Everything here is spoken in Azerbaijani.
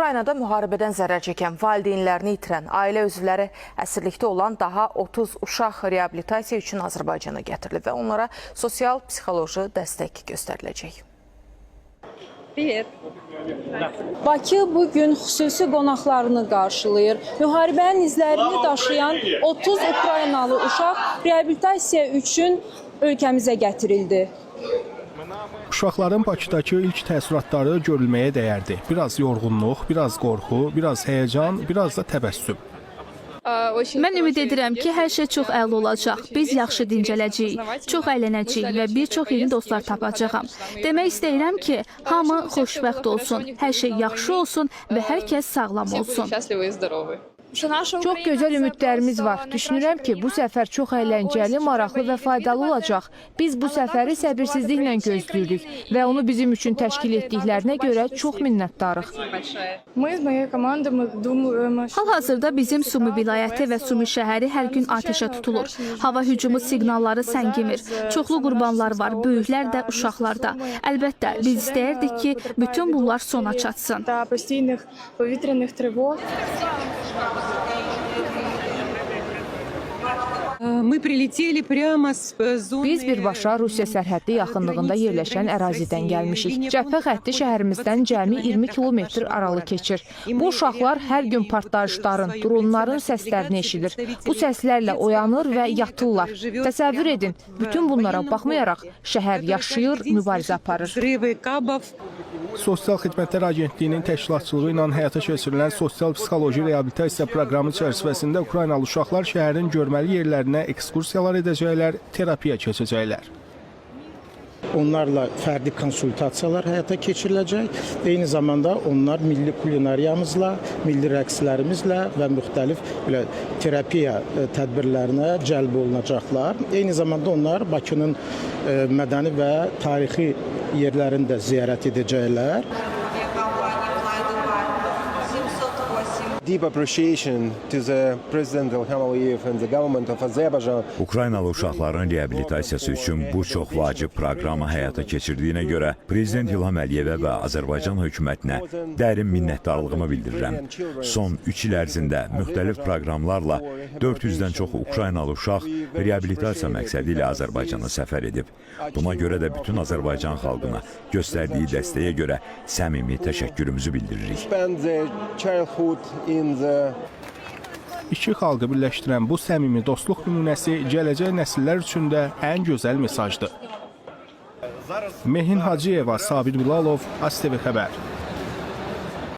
Ukraynada müharibədən zərər çəkən, valideynlərini itirən, ailə üzvləri əsirlikdə olan daha 30 uşaq reabilitasiya üçün Azərbaycana gətirilib və onlara sosial-psixoloji dəstək göstəriləcək. Bakı bugün xüsusi qonaqlarını qarşılayır. Müharibənin izlərini daşıyan 30 Ukraynalı uşaq reabilitasiya üçün ölkəmizə gətirildi. Uşaqların Bakıdakı ilk təəssüratları görülməyə dəyərdi. Biraz yorğunluq, biraz qorxu, biraz həyəcan, biraz da təbəssüm. Mən ümid edirəm ki, hər şey çox əla olacaq. Biz yaxşı dincələcəyik, çox əylənəcəyik və bir çox yeni dostlar tapacağam. Demək istəyirəm ki, hamı xoşbəxt olsun, hər şey yaxşı olsun və hər kəs sağlam olsun. Çox gözəl ümidlərimiz var. Düşünürəm ki, bu səfər çox əyləncəli, maraqlı və faydalı olacaq. Biz bu səfəri səbirsizliklə gözləyirik və onu bizim üçün təşkil etdiklərinə görə çox minnətdarıq. Hal-hazırda bizim Sumi vilayəti və Sumi şəhəri hər gün atəşə tutulur. Hava hücumu siqnalları səngimir. Çoxlu qurbanlar var, böyüklər də, uşaqlar da. Əlbəttə, biz istəyərdik ki, bütün bunlar sona çatsın. Biz birbaşa Rusiya sərhəddi yaxınlığında yerləşən ərazidən gəlmişik. Cəbhə xətti şəhərimizdən cəmi 20 kilometr aralı keçir. Bu uşaqlar hər gün partlayışların, dronların səslərini eşidir. Bu səslərlə oyanır və yatırlar. Təsəvvür edin, bütün bunlara baxmayaraq şəhər yaşayır, mübarizə aparır. Sosial Xidmətlər Agentliyinin təşkilatçılığı ilə həyata keçirilən sosial-psixoloji reabilitasiya proqramı çərçivəsində Ukraynalı uşaqlar şəhərin görməli yerlərinə ekskursiyalar edəcəklər, terapiya keçəcəklər. Onlarla fərdi konsultasiyalar həyata keçiriləcək. Eyni zamanda onlar milli kulinariyamızla, milli rəqslərimizlə və müxtəlif terapiya tədbirlərinə cəlb olunacaqlar. Eyni zamanda onlar Bakının mədəni və tarixi yerlərini də ziyarət edəcəklər. Ukraynalı uşaqların reabilitasiyası üçün bu çox vacib proqramı həyata keçirdiyinə görə Prezident İlham Əliyevə və Azərbaycan hökumətinə dərin minnətdarlığımı bildirirəm. Son 3 il ərzində müxtəlif proqramlarla 400-dən çox Ukraynalı uşaq reabilitasiya məqsədi ilə Azərbaycana səfər edib. Buna görə də bütün Azərbaycan xalqına göstərdiyi dəstəyə görə səmimi təşəkkürümüzü bildiririk. İki xalqı birləşdirən bu səmimi dostluq nümunəsi gələcək nəsillər üçün də ən gözəl mesajdır. Mehin Hacıyeva, Sabir Bilalov, ASTV Xəbər.